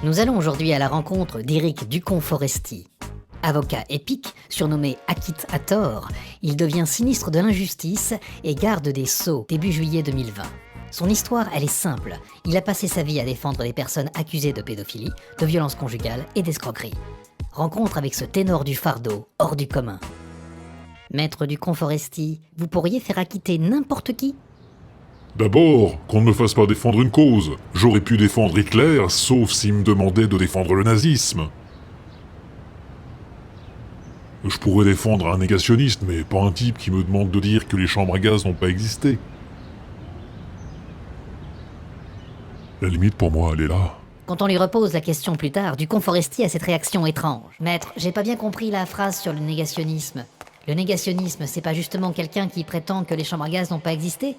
Nous allons aujourd'hui à la rencontre d'Éric Ducomb-Foresti. Avocat épique, surnommé Acquitte à tort, il devient sinistre de l'injustice et garde des Sceaux début juillet 2020. Son histoire, elle est simple. Il a passé sa vie à défendre les personnes accusées de pédophilie, de violence conjugale et d'escroquerie. Rencontre avec ce ténor du fardeau, hors du commun. Maître Ducomb-Foresti, vous pourriez faire acquitter n'importe qui ? D'abord, qu'on ne me fasse pas défendre une cause. J'aurais pu défendre Hitler, sauf s'il me demandait de défendre le nazisme. Je pourrais défendre un négationniste, mais pas un type qui me demande de dire que les chambres à gaz n'ont pas existé. La limite pour moi, elle est là. Quand on lui repose la question plus tard, Ducomb-Foresti a cette réaction étrange. Maître, j'ai pas bien compris la phrase sur le négationnisme. Le négationnisme, c'est pas justement quelqu'un qui prétend que les chambres à gaz n'ont pas existé ?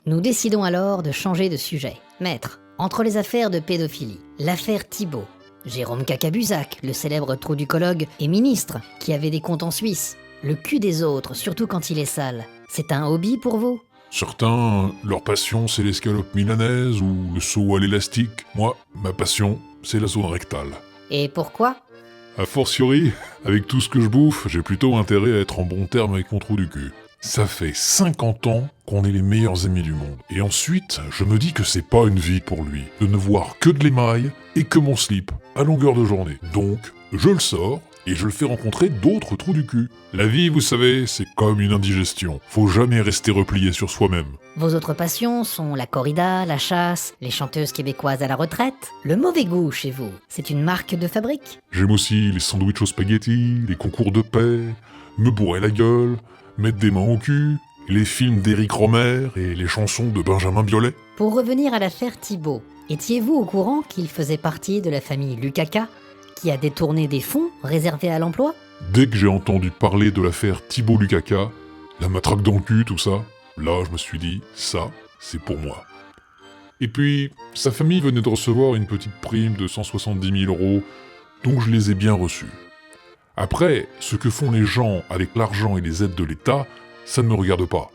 Nous décidons alors de changer de sujet. Maître, entre les affaires de pédophilie, l'affaire Thibault, Jérôme Cacabuzac, le célèbre troudicologue et ministre, qui avait des comptes en Suisse, le cul des autres, surtout quand il est sale, c'est un hobby pour vous ? Certains, leur passion c'est l'escalope milanaise ou le saut à l'élastique. Moi, ma passion, c'est la zone rectale. Et pourquoi ? A fortiori, avec tout ce que je bouffe, j'ai plutôt intérêt à être en bon terme avec mon trou du cul. Ça fait 50 ans qu'on est les meilleurs amis du monde. Et ensuite, je me dis que c'est pas une vie pour lui, de ne voir que de l'émail et que mon slip, à longueur de journée. Donc, je le sors et je le fais rencontrer d'autres trous du cul. La vie, vous savez, c'est comme une indigestion. Faut jamais rester replié sur soi-même. Vos autres passions sont la corrida, la chasse, les chanteuses québécoises à la retraite. Le mauvais goût chez vous, c'est une marque de fabrique ? J'aime aussi les sandwichs aux spaghettis, les concours de paix, me bourrer la gueule, mettre des mains au cul, les films d'Éric Rohmer et les chansons de Benjamin Biolay. Pour revenir à l'affaire Thibault, étiez-vous au courant qu'il faisait partie de la famille Lukaka, qui a détourné des fonds réservés à l'emploi ? Dès que j'ai entendu parler de l'affaire Thibault Lukaka, la matraque dans le cul, tout ça, là je me suis dit, ça, c'est pour moi. Et puis, sa famille venait de recevoir une petite prime de 170 000 €, donc je les ai bien reçus. Après, ce que font les gens avec l'argent et les aides de l'État, ça ne me regarde pas.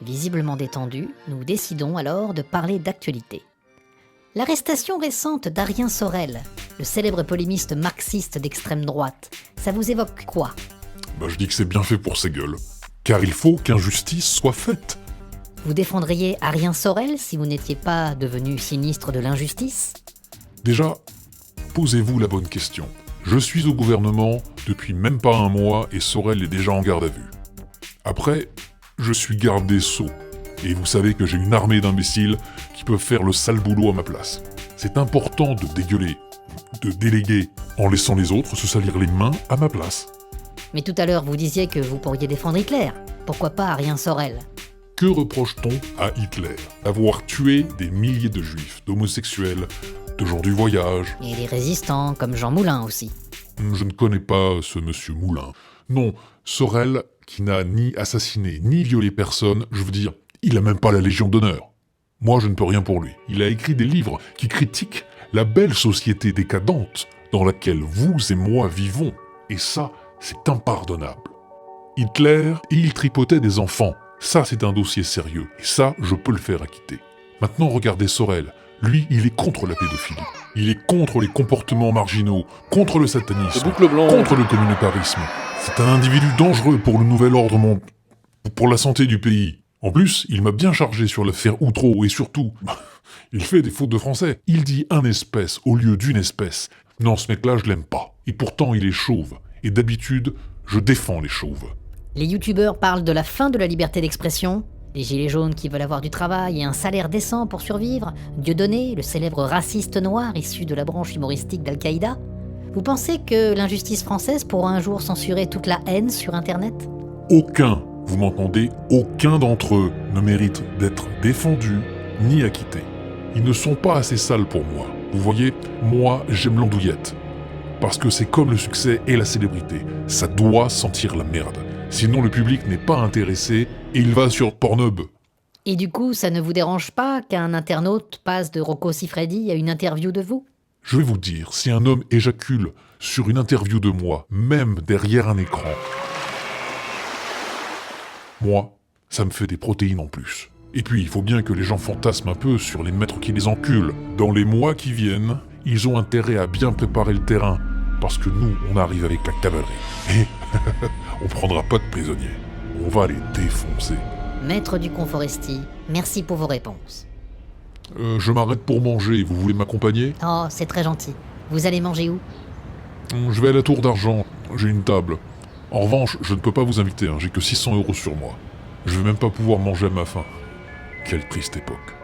Visiblement détendu, nous décidons alors de parler d'actualité. L'arrestation récente d'Arien Sorel, le célèbre polémiste marxiste d'extrême droite, ça vous évoque quoi ? Je dis que c'est bien fait pour ces gueules. Car il faut qu'injustice soit faite. Vous défendriez Arien Sorel si vous n'étiez pas devenu sinistre de l'injustice ? Déjà, posez-vous la bonne question. Je suis au gouvernement depuis même pas un mois et Sorel est déjà en garde à vue. Après, je suis garde des Sceaux. Et vous savez que j'ai une armée d'imbéciles qui peuvent faire le sale boulot à ma place. C'est important de dégueuler, de déléguer, en laissant les autres se salir les mains à ma place. Mais tout à l'heure, vous disiez que vous pourriez défendre Hitler. Pourquoi pas Arien Sorel ? Que reproche-t-on à Hitler ? Avoir tué des milliers de juifs, d'homosexuels, de gens du voyage. Et les résistants, comme Jean Moulin aussi. Je ne connais pas ce monsieur Moulin. Non, Sorel, qui n'a ni assassiné ni violé personne, je veux dire, il a même pas la Légion d'honneur. Moi, je ne peux rien pour lui. Il a écrit des livres qui critiquent la belle société décadente dans laquelle vous et moi vivons. Et ça, c'est impardonnable. Hitler, il tripotait des enfants. Ça, c'est un dossier sérieux. Et ça, je peux le faire acquitter. Maintenant, regardez Sorel. Lui, il est contre la pédophilie. Il est contre les comportements marginaux, contre le satanisme, contre le communautarisme. C'est un individu dangereux pour le nouvel ordre mondial, pour la santé du pays. En plus, il m'a bien chargé sur l'affaire Outreau et surtout, il fait des fautes de français. Il dit un espèce au lieu d'une espèce. Non, ce mec-là, je l'aime pas. Et pourtant, il est chauve. Et d'habitude, je défends les chauves. Les youtubeurs parlent de la fin de la liberté d'expression, les gilets jaunes qui veulent avoir du travail et un salaire décent pour survivre, Dieudonné, le célèbre raciste noir issu de la branche humoristique d'Al-Qaïda. Vous pensez que l'injustice française pourra un jour censurer toute la haine sur Internet ? Aucun, vous m'entendez, aucun d'entre eux ne mérite d'être défendu ni acquitté. Ils ne sont pas assez sales pour moi. Vous voyez, moi, j'aime l'andouillette. Parce que c'est comme le succès et la célébrité. Ça doit sentir la merde. Sinon, le public n'est pas intéressé et il va sur Pornhub. Et du coup, ça ne vous dérange pas qu'un internaute passe de Rocco Siffredi à une interview de vous ? Je vais vous dire, si un homme éjacule sur une interview de moi, même derrière un écran, moi, ça me fait des protéines en plus. Et puis, il faut bien que les gens fantasment un peu sur les maîtres qui les enculent. Dans les mois qui viennent, Ils ont intérêt à bien préparer le terrain, parce que nous, on arrive avec la cavalerie. Et on prendra pas de prisonniers. On va les défoncer. Maître du Conforesti, merci pour vos réponses. Je m'arrête pour manger, vous voulez m'accompagner? Oh, c'est très gentil. Vous allez manger où? Je vais à la Tour d'Argent, j'ai une table. En revanche, je ne peux pas vous inviter, j'ai que 600 € sur moi. Je vais même pas pouvoir manger à ma faim. Quelle triste époque.